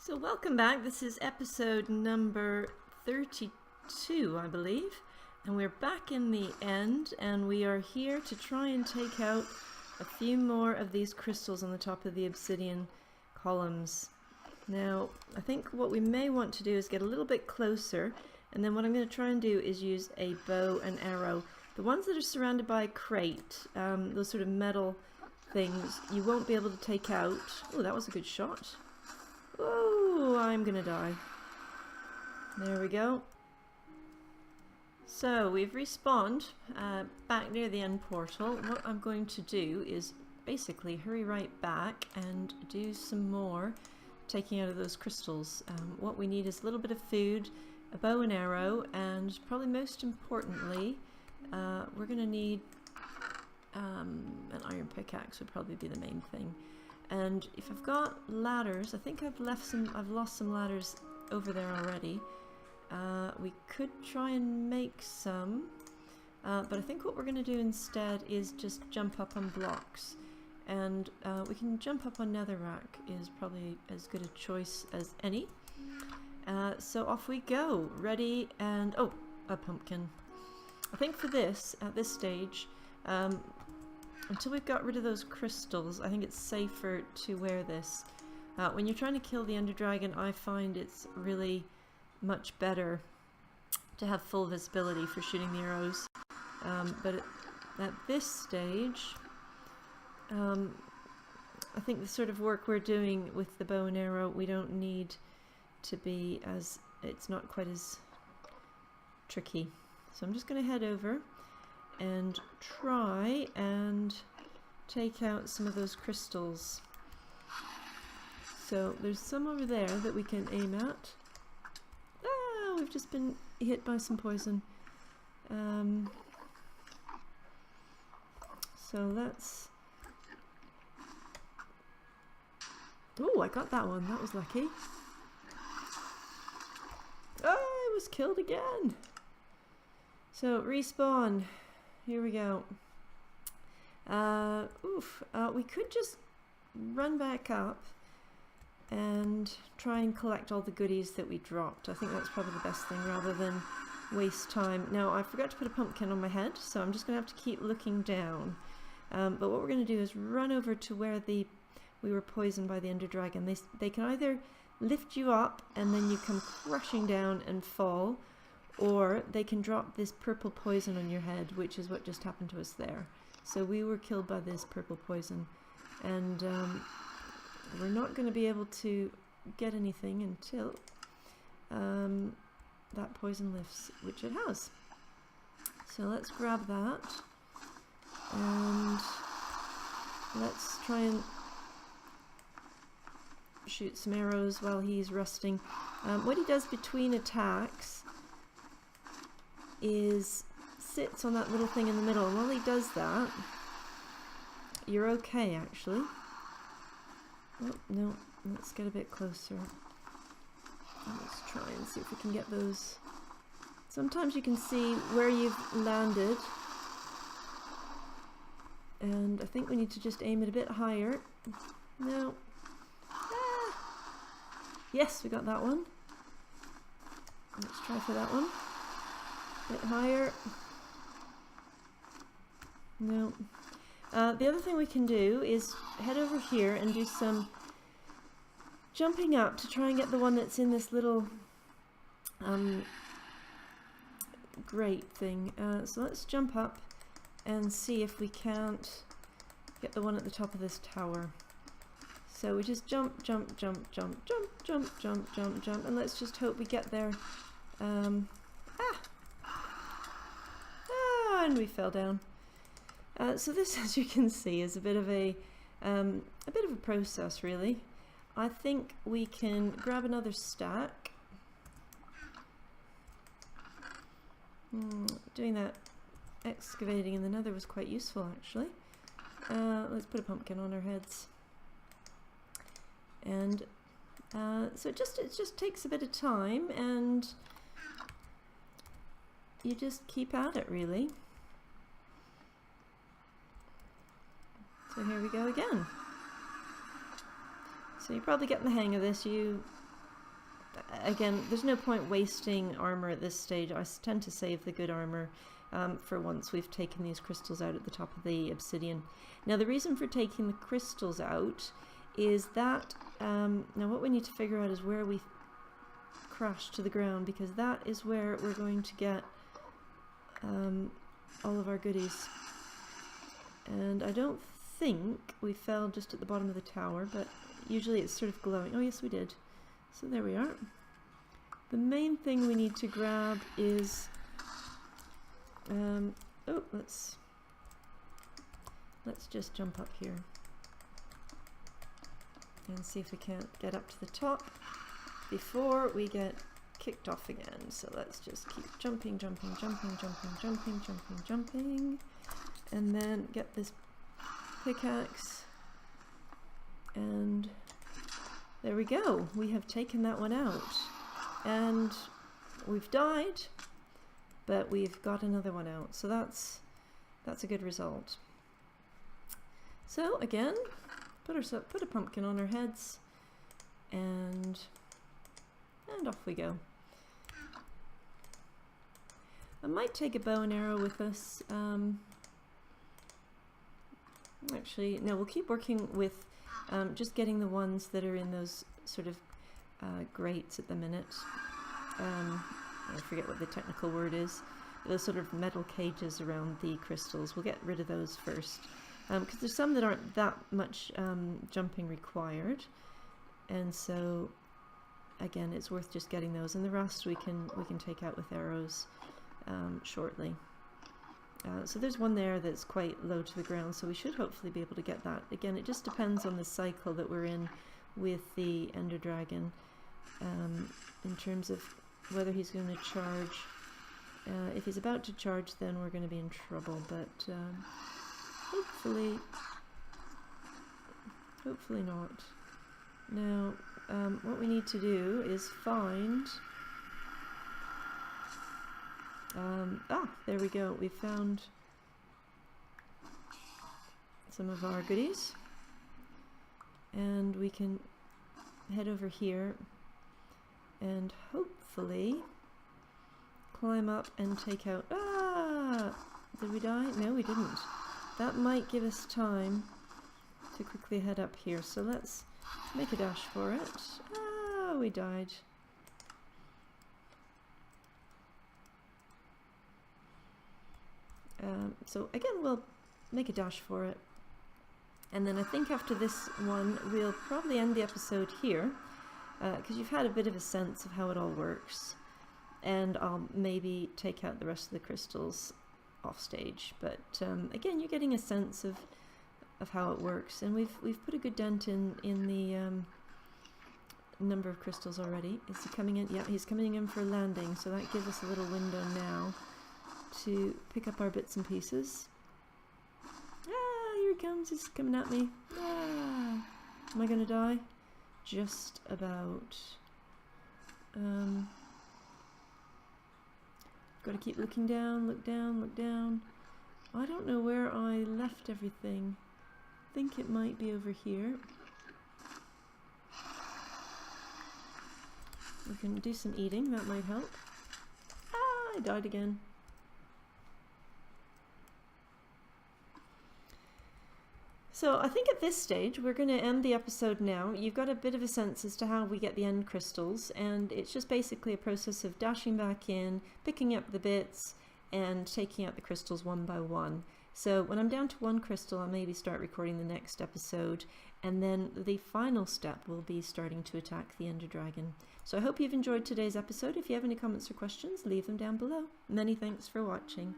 So welcome back. This is episode number 32, I believe. And we're back in the end, and we are here to try and take out a few more of these crystals on the top of the obsidian columns. Now, I think what we may want to do is get a little bit closer, and then what I'm going to try and do is use a bow and arrow. The ones that are surrounded by a crate, those sort of metal things, you won't be able to take out. Oh, that was a good shot. Oh, I'm gonna die. There we go. So we've respawned back near the end portal. What I'm going to do is basically hurry right back and do some more taking out of those crystals. What we need is a little bit of food, a bow and arrow, and probably most importantly, we're gonna need an iron pickaxe would probably be the main thing. And if I've got ladders, I think I've lost some ladders over there already. We could try and make some, but I think what we're going to do instead is just jump up on blocks. And we can jump up on netherrack is probably as good a choice as any. So off we go, ready, and oh, a pumpkin. I think for this, at this stage, until we've got rid of those crystals, I think it's safer to wear this. When you're trying to kill the Ender Dragon, I find it's really much better to have full visibility for shooting the arrows. But at this stage, I think the sort of work we're doing with the bow and arrow, we don't need to be as, it's not quite as tricky. So I'm just going to head over and try and take out some of those crystals. So there's some over there that we can aim at. Ah, we've just been hit by some poison. So that's... Oh, I got that one. That was lucky. Oh, I was killed again. So respawn. Here we go. We could just run back up and try and collect all the goodies that we dropped. I think that's probably the best thing rather than waste time. Now, I forgot to put a pumpkin on my head, so I'm just going to have to keep looking down. But what we're going to do is run over to where we were poisoned by the Ender Dragon. They can either lift you up and then you come crashing down and fall, or they can drop this purple poison on your head, which is what just happened to us there. So we were killed by this purple poison, and we're not going to be able to get anything until that poison lifts, which it has. So let's grab that, and let's try and shoot some arrows while he's resting. What he does between attacks is sits on that little thing in the middle, and while he does that, you're okay actually. Oh no, let's get a bit closer. Let's try and see if we can get those. Sometimes you can see where you've landed, and I think we need to just aim it a bit higher. No. Ah. Yes, we got that one. Let's try for that one. Bit higher. No. The other thing we can do is head over here and do some jumping up to try and get the one that's in this little grate thing. So let's jump up and see if we can't get the one at the top of this tower. So we just jump, jump, jump, jump, jump, jump, jump, jump, jump, and let's just hope we get there. And we fell down. So this, as you can see, is a bit of a process, really. I think we can grab another stack. Doing that excavating in the nether was quite useful, actually. Let's put a pumpkin on our heads. And so it just takes a bit of time, and you just keep at it, really. So here we go again. So you're probably getting the hang of this. You again, there's no point wasting armor at this stage. I tend to save the good armor for once we've taken these crystals out at the top of the obsidian. Now the reason for taking the crystals out is that, now what we need to figure out is where we crash to the ground, because that is where we're going to get all of our goodies. And I don't think we fell just at the bottom of the tower, but usually it's sort of glowing. Oh yes, we did. So there we are. The main thing we need to grab is oh, let's just jump up here and see if we can't get up to the top before we get kicked off again. So let's just keep jumping, jumping, jumping, jumping, jumping, jumping, jumping, and then get this pickaxe, and there we go. We have taken that one out, and we've died, but we've got another one out, so that's a good result. So again, put a pumpkin on our heads, and off we go. I might take a bow and arrow with us. Actually, no, we'll keep working with just getting the ones that are in those sort of grates at the minute. I forget what the technical word is. Those sort of metal cages around the crystals. We'll get rid of those first, because there's some that aren't that much jumping required, and so again, it's worth just getting those. And the rest we can take out with arrows shortly. So there's one there that's quite low to the ground, so we should hopefully be able to get that. Again, it just depends on the cycle that we're in with the Ender Dragon, in terms of whether he's going to charge. If he's about to charge, then we're going to be in trouble, but hopefully not. Now, what we need to do is find... there we go. We found some of our goodies, and we can head over here and hopefully climb up and take out... Did we die? No, we didn't. That might give us time to quickly head up here, so let's make a dash for it. We died. So again, we'll make a dash for it, and then I think after this one we'll probably end the episode here, because you've had a bit of a sense of how it all works, and I'll maybe take out the rest of the crystals off stage, but again, you're getting a sense of how it works, and we've put a good dent in the number of crystals already. Is he coming in? Yeah, he's coming in for landing, so that gives us a little window now to pick up our bits and pieces. Here he comes, he's coming at me. Am I gonna die? Just about. Gotta keep looking down, look down, look down. I don't know where I left everything. I think it might be over here. We can do some eating, that might help. I died again. So I think at this stage we're going to end the episode now. You've got a bit of a sense as to how we get the end crystals, and it's just basically a process of dashing back in, picking up the bits, and taking out the crystals one by one. So when I'm down to one crystal, I'll maybe start recording the next episode, and then the final step will be starting to attack the Ender Dragon. So I hope you've enjoyed today's episode. If you have any comments or questions, leave them down below. Many thanks for watching.